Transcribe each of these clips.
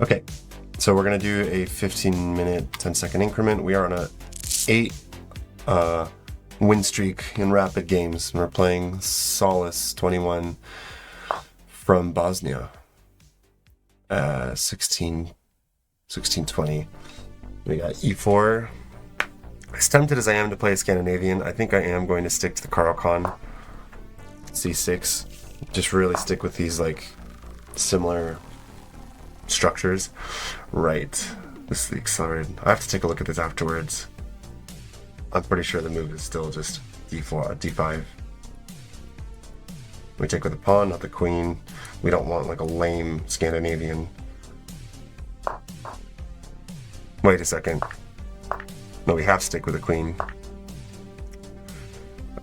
Okay, so we're gonna do a 15-minute, 10-second increment. We are on a 8 win streak in rapid games, and we're playing Solace 21 from Bosnia. 16-20. We got E4. As tempted as I am to play a Scandinavian, I think I am going to stick to the Caro-Kann C6. Just really stick with these like similar structures. Right. This is the accelerated. I have to take a look at this afterwards. I'm pretty sure the move is still just D4, D5. We take with the pawn, not the queen. We don't want like a lame Scandinavian. Wait a second. No, we have to stick with the queen.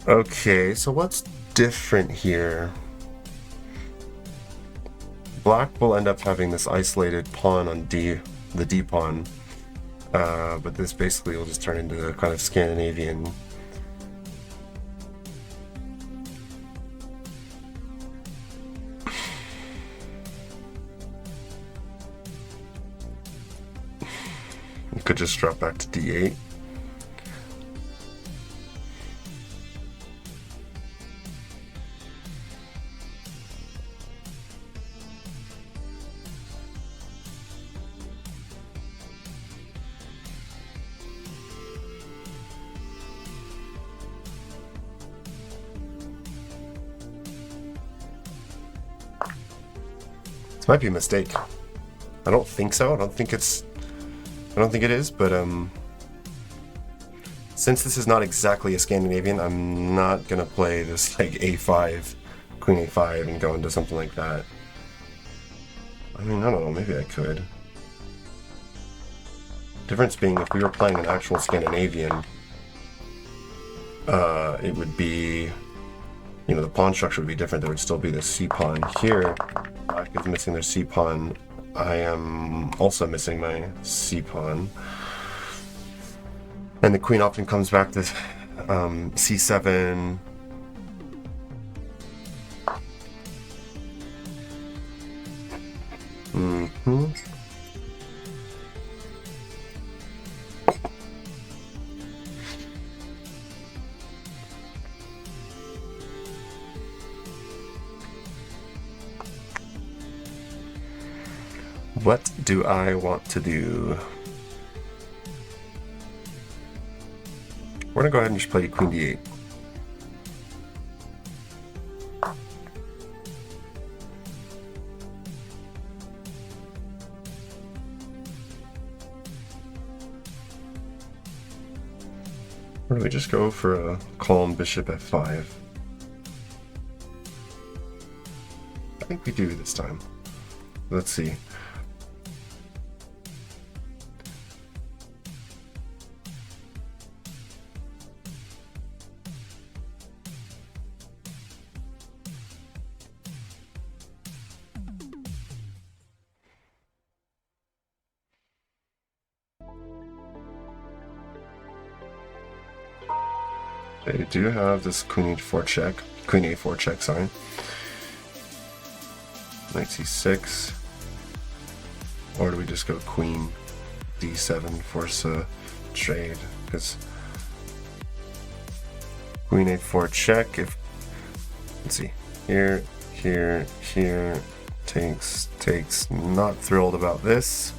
Okay, so what's different here? Black will end up having this isolated pawn on D, the D pawn. But this basically will just turn into a kind of Scandinavian. You could just drop back to D8. This might be a mistake. I don't think so. I don't think it is, but since this is not exactly a Scandinavian, I'm not gonna play this like A5, Queen A5 and go into something like that. I mean, I don't know, maybe I could. Difference being, if we were playing an actual Scandinavian, it would be, you know, the pawn structure would be different. There would still be the C pawn here. Black is missing their C pawn. I am also missing my C pawn. And the queen often comes back to C7. What do I want to do? We're gonna go ahead and just play Queen D8. Or do we just go for a calm bishop F5? I think we do this time. Let's see. They do have this Queen H4 check. Queen A4 check, sorry. Knight C6. Or do we just go Queen D7, force a trade? Because Queen A4 check, if, let's see, here, takes, not thrilled about this.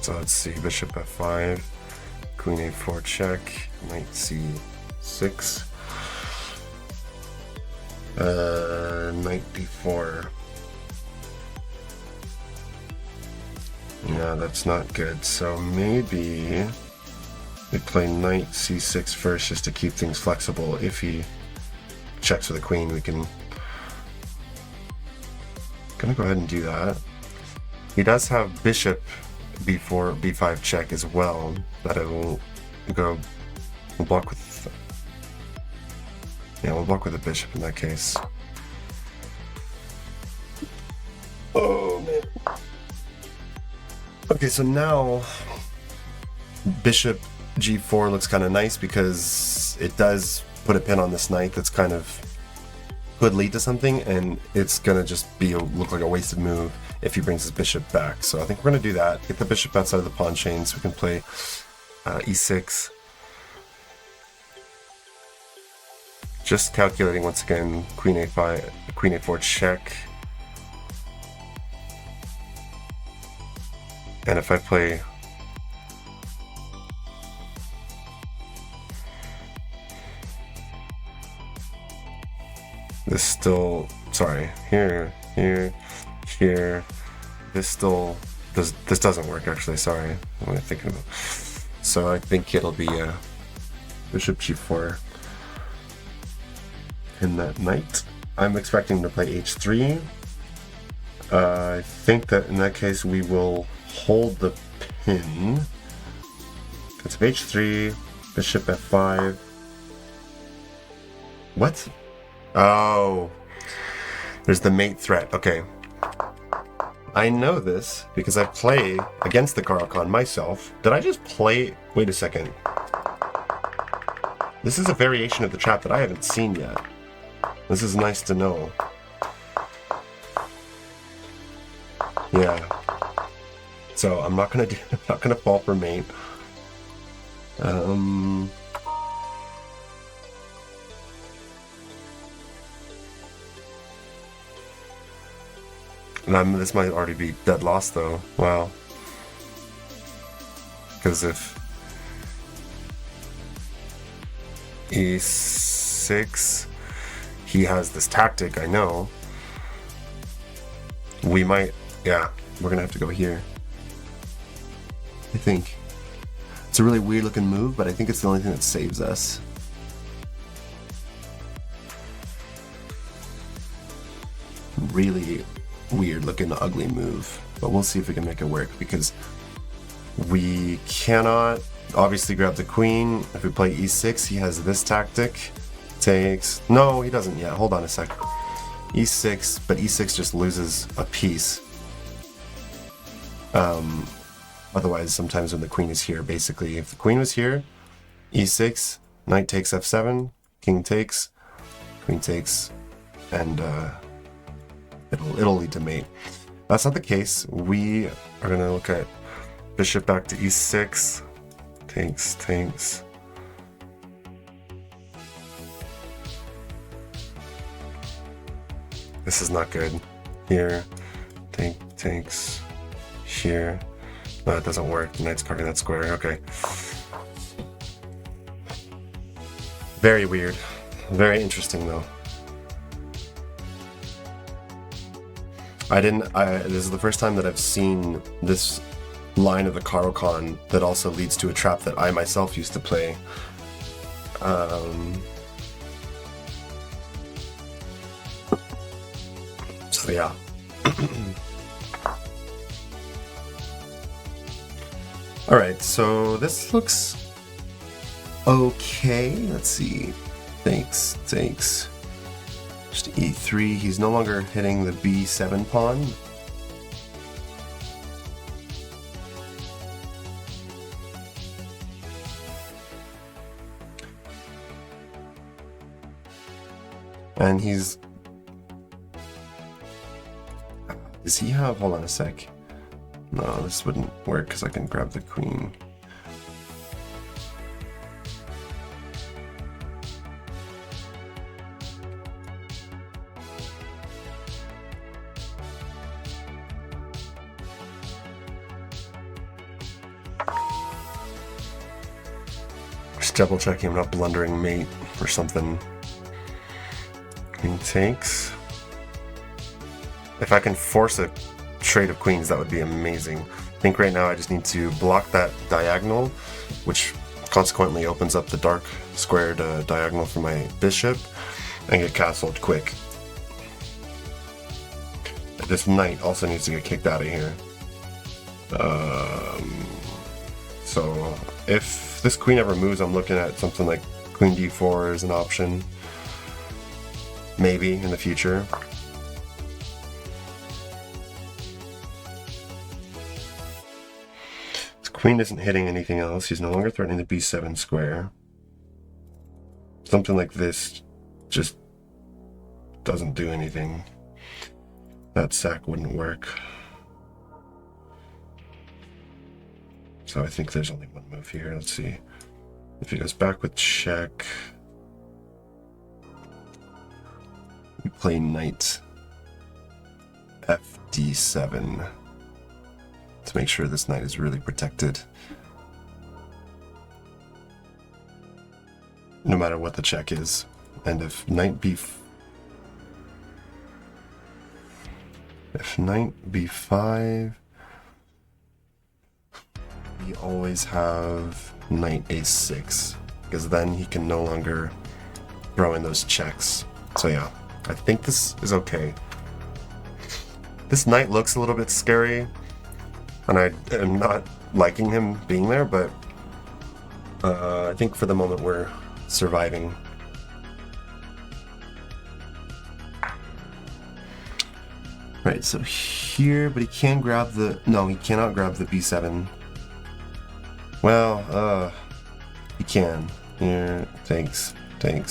So let's see, bishop F5, Queen A4 check, Knight C6, Knight D4. Yeah, that's not good. So maybe we play Knight C6 first just to keep things flexible. If he checks with a queen, we can... Gonna go ahead and do that. He does have bishop B4, B5 check as well, that I will go block with. Yeah, we'll block with a bishop in that case. Oh man. Okay, so now bishop G4 looks kind of nice because it does put a pin on this knight that's kind of could lead to something, and it's gonna just look like a wasted move if he brings his bishop back. So I think we're gonna do that. Get the bishop outside of the pawn chain so we can play e6. Just calculating once again. Queen a5, queen a4 check. And if I play this still, sorry, here, this still, this doesn't work actually, sorry, I'm thinking about. So I think it'll be bishop g4 in that knight. I'm expecting to play h3. I think that in that case we will hold the pin. It's h3, bishop f5. What? Oh, there's the mate threat. Okay. I know this because I play against the Caro-Kann myself. Did I just play? Wait a second. This is a variation of the trap that I haven't seen yet. This is nice to know. Yeah. So I'm not gonna fall for mate. This might already be dead loss though. Wow. Because if e6, he has this tactic, I know. We might, yeah, we're gonna have to go here. I think. It's a really weird looking move, but I think it's the only thing that saves us. Really weird looking ugly move, but we'll see if we can make it work because we cannot obviously grab the queen. If we play e6, he has this tactic. Takes, no, he doesn't yet. Hold on a sec. e6, but e6 just loses a piece. Otherwise, sometimes when the queen is here, basically, if the queen was here, e6, knight takes f7, king takes, queen takes, and it'll lead to mate. That's not the case. We are gonna look at bishop back to e6, takes. This is not good. Here, takes, here. No, it doesn't work. The knight's covering that square. Okay. Very weird. Very interesting though. This is the first time that I've seen this line of the Caro-Kann that also leads to a trap that I myself used to play. So yeah. Alright, so this looks okay. Let's see. Takes. Just e3. He's no longer hitting the b7 pawn. And he's... Does he have... Hold on a sec. No, this wouldn't work because I can grab the queen. Just double checking I'm not blundering mate or something. Queen takes. If I can force a trade of queens, that would be amazing. I think right now I just need to block that diagonal, which consequently opens up the dark squared diagonal for my bishop, and get castled quick. This knight also needs to get kicked out of here. So if this queen ever moves, I'm looking at something like queen d4 as an option. Maybe in the future. This queen isn't hitting anything else. He's no longer threatening the b7 square. Something like this just doesn't do anything. That sack wouldn't work. So I think there's only one move here. Let's see. If he goes back with check, we play knight FD7 to make sure this knight is really protected. No matter what the check is. And if knight b5, we always have knight a6, because then he can no longer throw in those checks. So yeah, I think this is okay. This knight looks a little bit scary, and I am not liking him being there, but I think for the moment we're surviving. Right, so here, but he can grab the... No, he cannot grab the b7. Well, he can. Here, takes. Then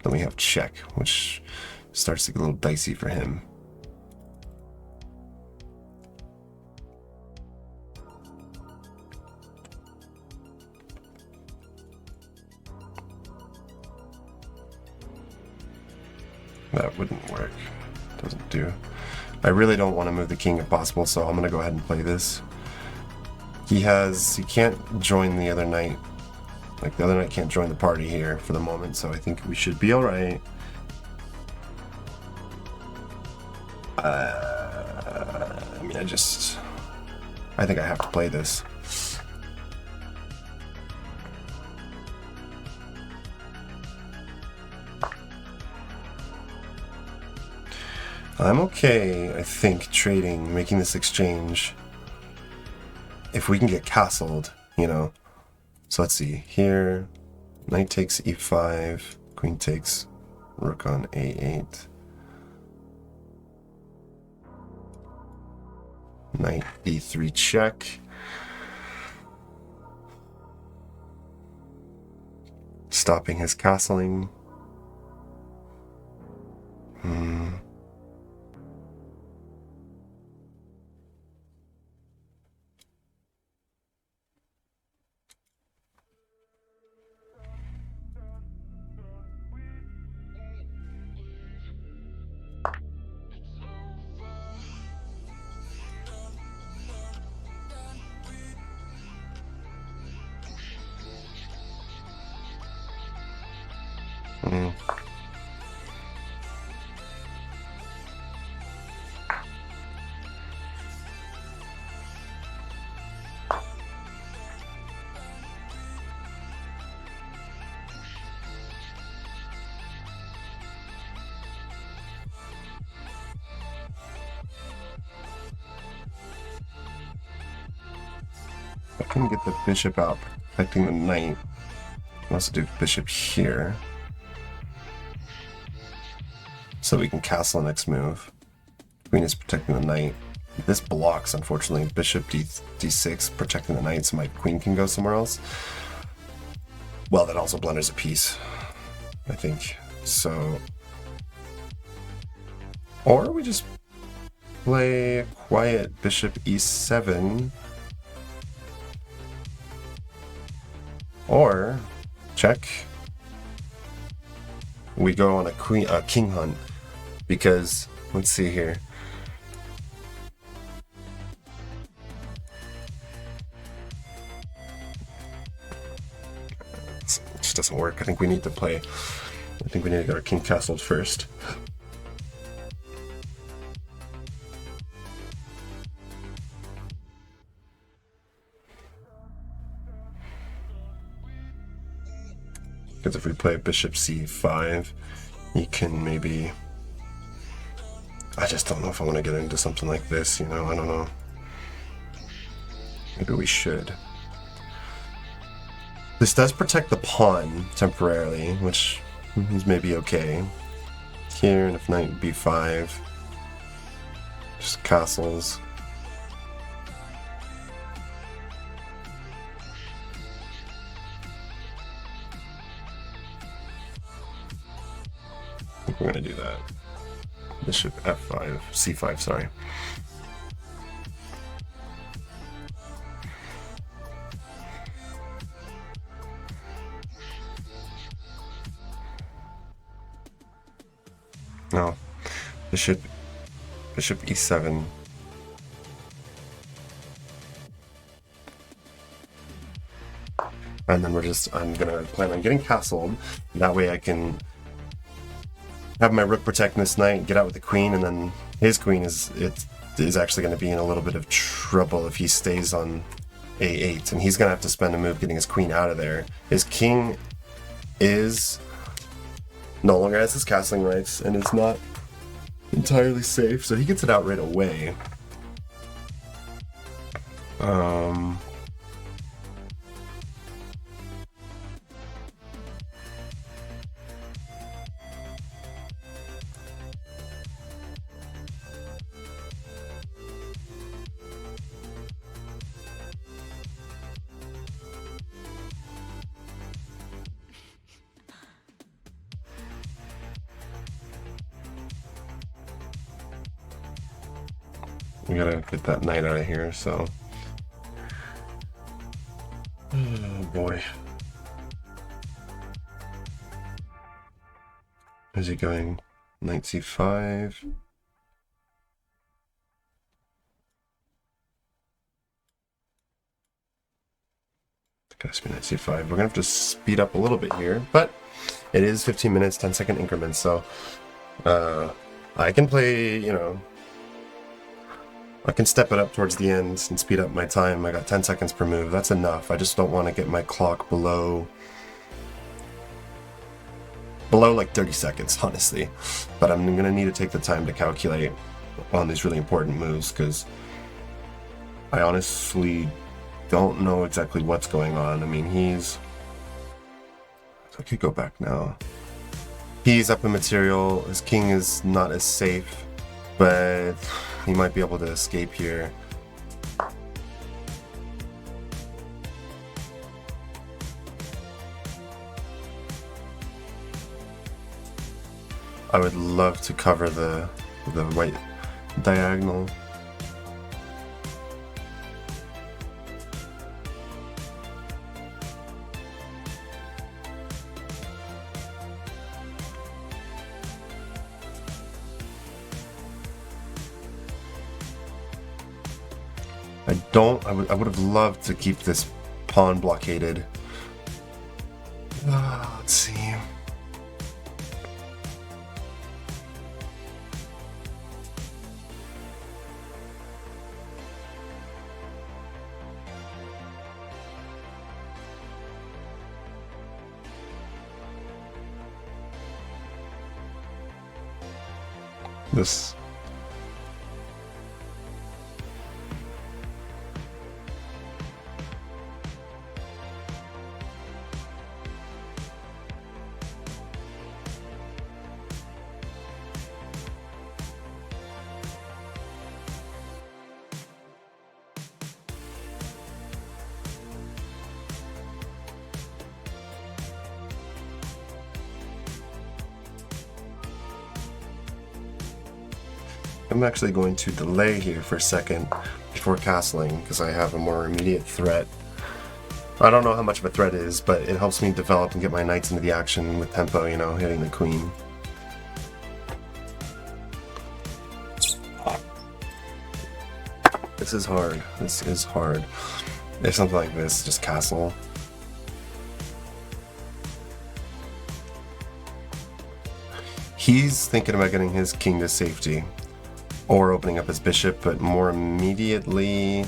we have check, which starts to get a little dicey for him. That wouldn't work. Doesn't do. I really don't want to move the king if possible, so I'm gonna go ahead and play this. He can't join the other knight. Like, the other knight can't join the party here for the moment, so I think we should be alright. I mean, I think I have to play this. I'm okay, I think, trading, making this exchange. If we can get castled, you know. So let's see. Here, knight takes e5, queen takes rook on a8. Knight b3 check. Stopping his castling. I can get the bishop out, protecting the knight. I'll also do bishop here. So we can castle next move. Queen is protecting the knight. This blocks, unfortunately. Bishop d6, protecting the knight, so my queen can go somewhere else. Well, that also blunders a piece, I think. So... Or we just play a quiet bishop e7. Or, check, we go on a king hunt, because, let's see here. It just doesn't work. I think we need to get our king castled first. Because if we play bishop c5, you can maybe... I just don't know if I want to get into something like this, you know? I don't know. Maybe we should. This does protect the pawn temporarily, which is maybe okay. Here, and if knight b5, just castles. think we're gonna do that. Bishop f5, c5, sorry. No, bishop e7. And then I'm gonna plan on getting castled. That way I can have my rook protecting this knight, get out with the queen, and then his queen is actually going to be in a little bit of trouble if he stays on a8, and he's going to have to spend a move getting his queen out of there. His king is no longer has his castling rights and is not entirely safe, so he gets it out right away. We gotta get that knight out of here, so. Oh boy. Is he going knight c5? Gotta be knight c5. We're gonna have to speed up a little bit here, but it is 15 minutes, 10-second increments, so I can play, you know, I can step it up towards the end and speed up my time. I got 10 seconds per move. That's enough. I just don't want to get my clock below like 30 seconds, honestly. But I'm going to need to take the time to calculate on these really important moves because I honestly don't know exactly what's going on. I mean, I could go back now. He's up in material. His king is not as safe, but he might be able to escape here. I would love to cover the white diagonal. I would have loved to keep this pawn blockaded. Let's see. This. I'm actually going to delay here for a second before castling because I have a more immediate threat. I don't know how much of a threat it is, but it helps me develop and get my knights into the action with tempo, you know, hitting the queen. This is hard. This is hard. If something like this, just castle. He's thinking about getting his king to safety. Or opening up his bishop, but more immediately...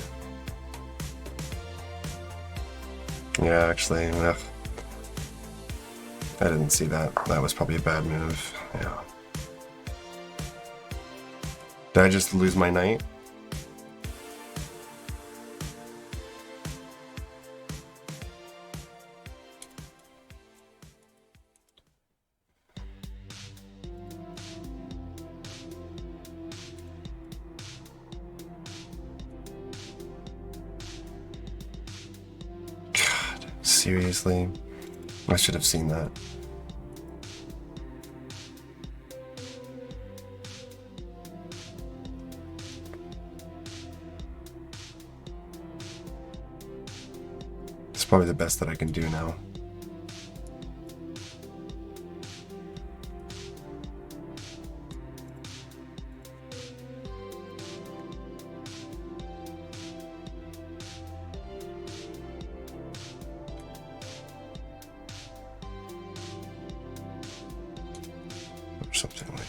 Yeah, actually, I didn't see that. That was probably a bad move. Yeah. Did I just lose my knight? Seriously? I should have seen that. probably the best that I can do now. Or something like...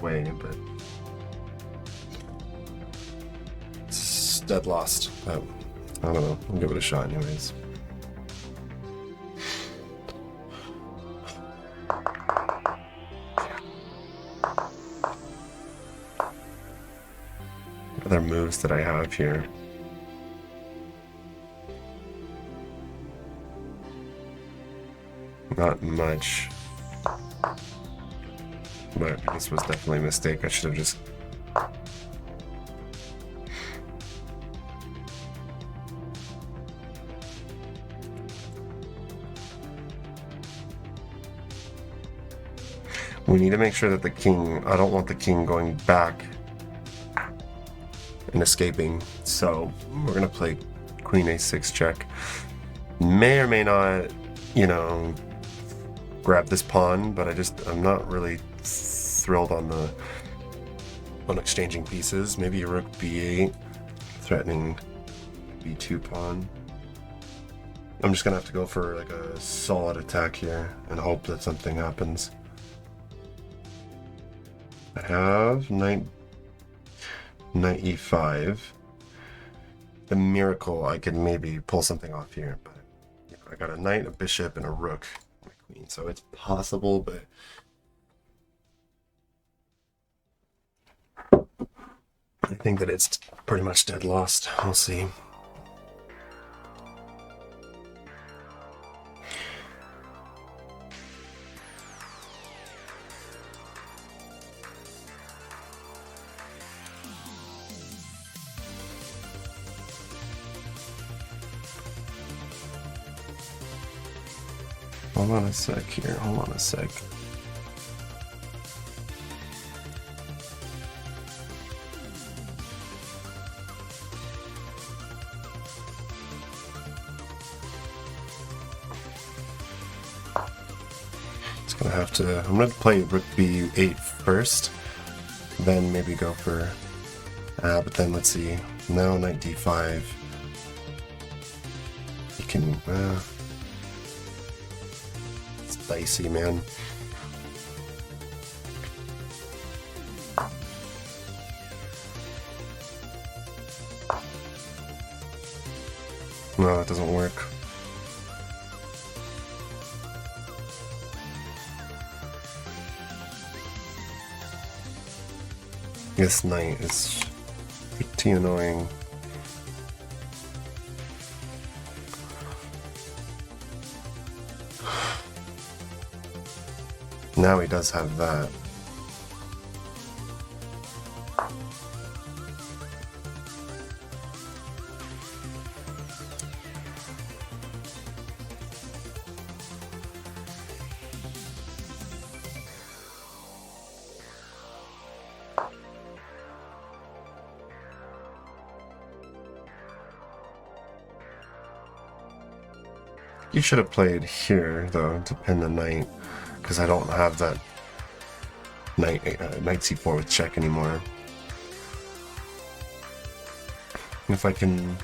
way, but it's dead lost. But I don't know. I'll give it a shot anyways. Other moves that I have here. Not much. But this was definitely a mistake. I should have just... We need to make sure that the king... I don't want the king going back and escaping. So we're going to play Queen A6 check. May or may not, you know, grab this pawn, but I'm not really thrilled on exchanging pieces. Maybe a rook b8, threatening b2 pawn. I'm just gonna have to go for like a solid attack here and hope that something happens. I have knight e5. The miracle, I could maybe pull something off here, but you know, I got a knight, a bishop, and a rook, and a queen, so it's possible, but I think that it's pretty much dead lost. We'll see. Hold on a sec here. Hold on a sec. I'm gonna play rook b8 first, then maybe go for but then let's see, now knight d5. You can it's dicey, man. No, that doesn't work. This knight is pretty annoying. Now he does have that. You should have played here, though, to pin the knight, because I don't have that knight c4 with check anymore. If I can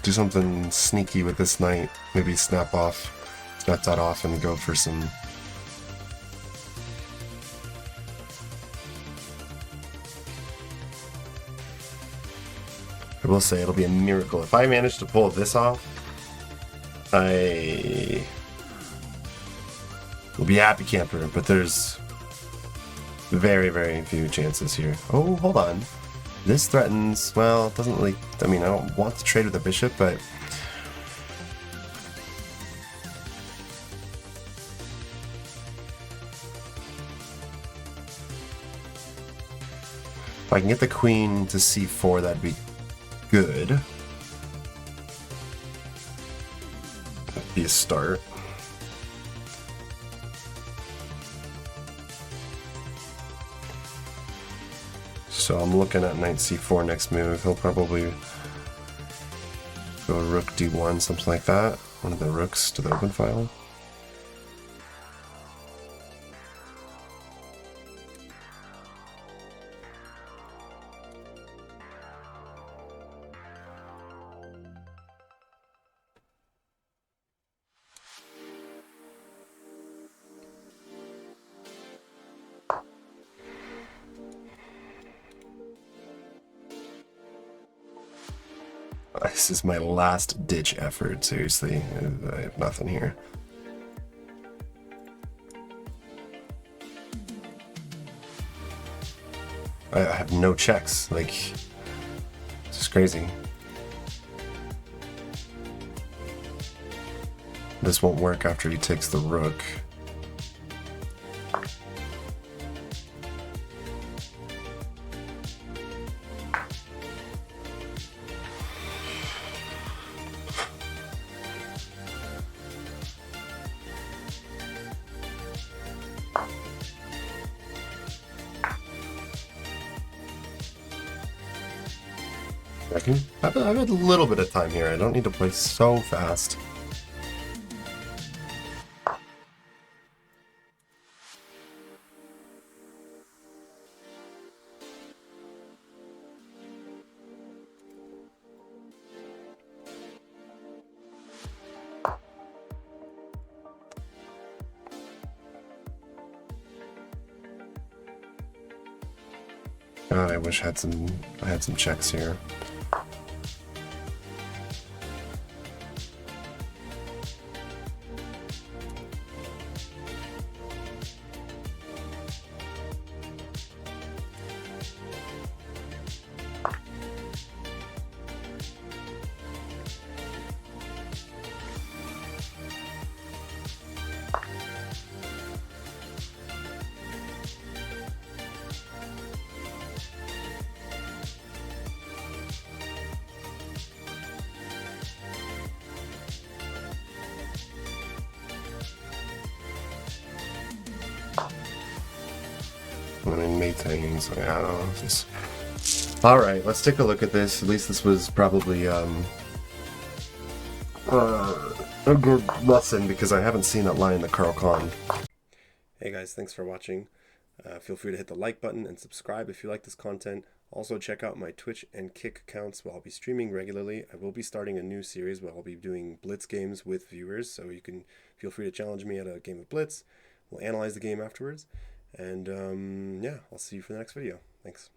do something sneaky with this knight, maybe snap that off and go for some... I will say it'll be a miracle. If I manage to pull this off, I will be a happy camper, but there's very, very few chances here. Oh, hold on. This threatens, well, it doesn't really, I mean, I don't want to trade with the bishop, but if I can get the queen to c4, that'd be good. That'd be a start. So I'm looking at knight c4 next move. He'll probably go rook d1, something like that. One of the rooks to the open file. This is my last ditch effort, seriously. I have nothing here. I have no checks, like, it's just crazy. This won't work after he takes the rook. I've had a little bit of time here. I don't need to play so fast. God, I wish I had some checks here. I mean, mates, I don't know. Just... Alright, let's take a look at this. At least this was probably a good lesson, because I haven't seen that line in the Caro-Kann. Hey guys, thanks for watching. Feel free to hit the like button and subscribe if you like this content. Also check out my Twitch and Kick accounts where I'll be streaming regularly. I will be starting a new series where I'll be doing Blitz games with viewers, so you can feel free to challenge me at a game of Blitz. We'll analyze the game afterwards. And yeah, I'll see you for the next video. Thanks.